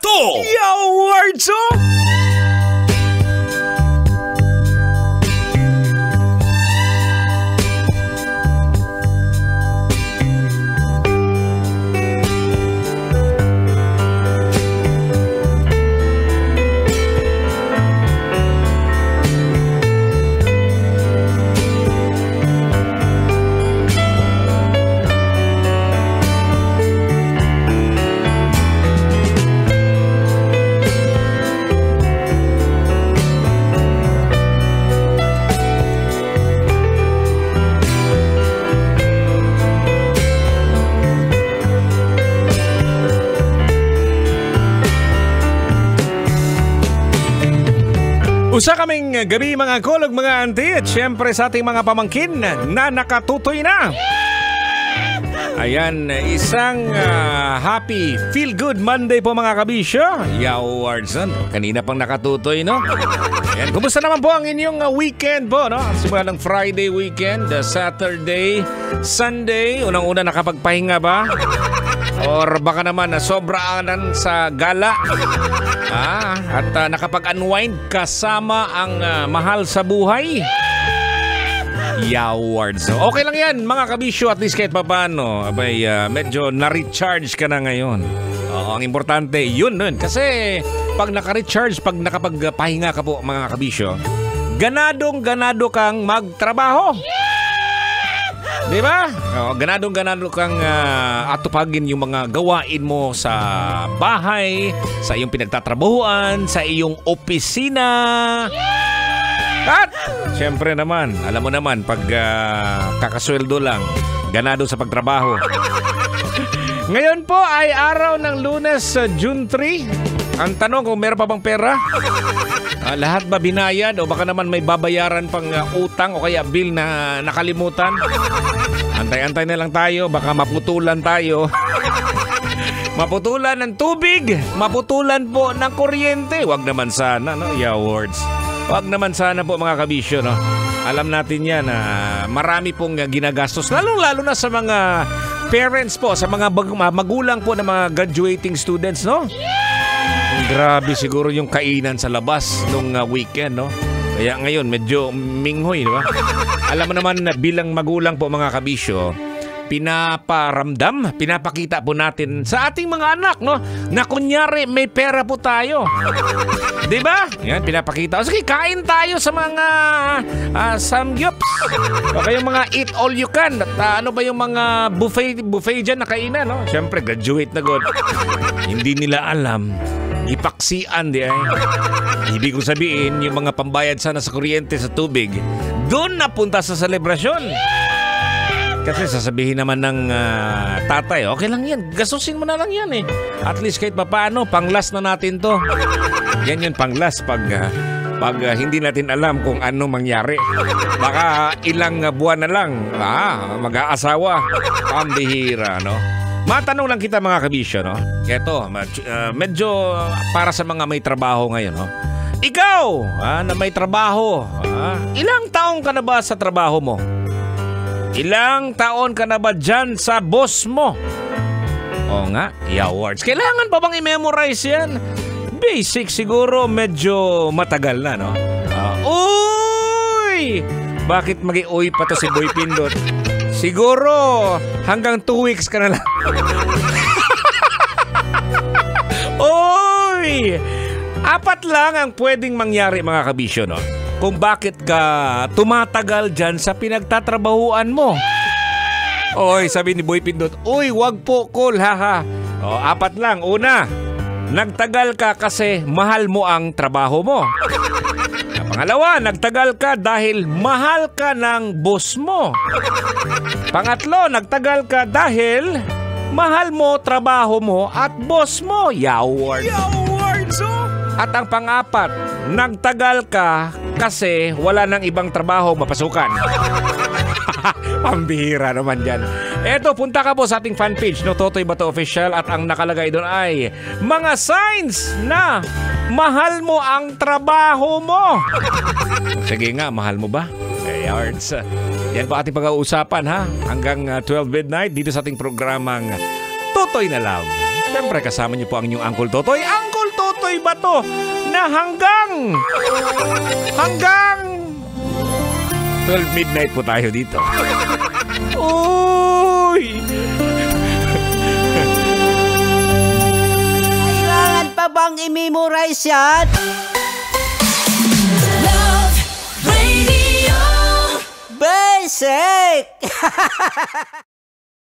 to! Yo, words Usa kaming gabi mga kolog, mga auntie, at syempre sa ating mga pamangkin na nakatutoy na. Ayan, isang happy, feel-good Monday po mga kabisyo. Yow, Wardson. Kanina pang nakatutoy, no? Ayan, kumusta naman po ang inyong weekend po, no? Simula ng Friday weekend, Saturday, Sunday. Unang-una nakapagpahinga ba? Or baka naman sobraan sa gala. At nakapag-unwind kasama ang mahal sa buhay. Yaward. So, okay lang yan mga kabisyo, at least kahit paano. Abay, medyo na-recharge ka na ngayon. Oo, ang importante, yun nun. Kasi pag naka-recharge, pag nakapagpahinga ka po mga kabisyo, ganadong-ganado kang magtrabaho. Di ba? Ganadong-ganado kang atupagin yung mga gawain mo sa bahay, sa iyong pinagtatrabahuan, sa iyong opisina. At syempre naman, alam mo naman, pag kakasweldo lang, ganado sa pagtrabaho. Ngayon po ay araw ng Lunes, June 3. Ang tanong kung meron pa bang pera? Lahat ba binayad o baka naman may babayaran pang utang o kaya bill na nakalimutan? Antay-antay na lang tayo, baka maputulan tayo. Maputulan ng tubig, maputulan po ng kuryente. Wag naman sana, no? Yeah, words. Wag naman sana po mga kabisyo, no? Alam natin yan na marami pong ginagastos, lalo na sa mga parents po, sa mga magulang po ng mga graduating students, no? Grabe siguro yung kainan sa labas nung weekend, no? Kaya ngayon medyo minghoy, di ba? Alam mo naman na bilang magulang po mga kabisyo, pinapakita po natin sa ating mga anak, no? Na kunyari may pera po tayo. Di ba? Yan, pinapakita. Sige, kain tayo sa mga samgyups. O kaya mga eat all you can. At ano ba yung mga buffet dyan na kainan, no? Siyempre, graduate na god. Hindi nila alam. Ipaksian di ay. Ibig kong sabihin, yung mga pambayad sana sa kuryente, sa tubig, doon napunta sa selebrasyon. Kasi sasabihin naman ng tatay, okay lang yan, gastusin mo na lang yan eh. At least kahit paano, panglas na natin to. Yan yun, panglas pag hindi natin alam kung ano mangyari. Baka ilang buwan na lang, mag-aasawa. Pambihira, no? Matanong lang kita mga kabisyo, no? Ito, medyo para sa mga may trabaho ngayon, no? Ikaw, na may trabaho, ilang taong ka na ba sa trabaho mo? Ilang taon ka na ba dyan sa boss mo? Oo nga, awards. Kailangan pa bang i-memorize yan? Basic siguro, medyo matagal na, no? Uy! Bakit mag-i-uy pa to si Boy Pindot? Siguro, hanggang 2 weeks ka na lang. Uy! 4 lang ang pwedeng mangyari mga kabisyo, no? Kung bakit ka tumatagal dyan sa pinagtatrabahuan mo. Oy, sabi ni Boy Pindot, uy, wag po, call, haha. 4 lang. Una, nagtagal ka kasi mahal mo ang trabaho mo. Pangalawa, nagtagal ka dahil mahal ka ng boss mo. Pangatlo, nagtagal ka dahil mahal mo trabaho mo at boss mo. Yaward. At ang pang-apat, nagtagal ka kasi wala nang ibang trabaho mapasukan. Pambihira naman dyan. Eto, punta ka po sa ating fanpage, no? Totoy Bato Official, at ang nakalagay doon ay mga signs na mahal mo ang trabaho mo. Sige nga, mahal mo ba? Yards. Yan po ating pag-uusapan, ha? Hanggang 12 midnight dito sa ating programang Totoy na Love. Siyempre, kasama niyo po ang inyong Uncle Totoy, Uncle ito'y bato na hanggang 12 midnight po tayo dito. Uy! Kailangan pa bang i-memorize yan? Love Radio. Basic!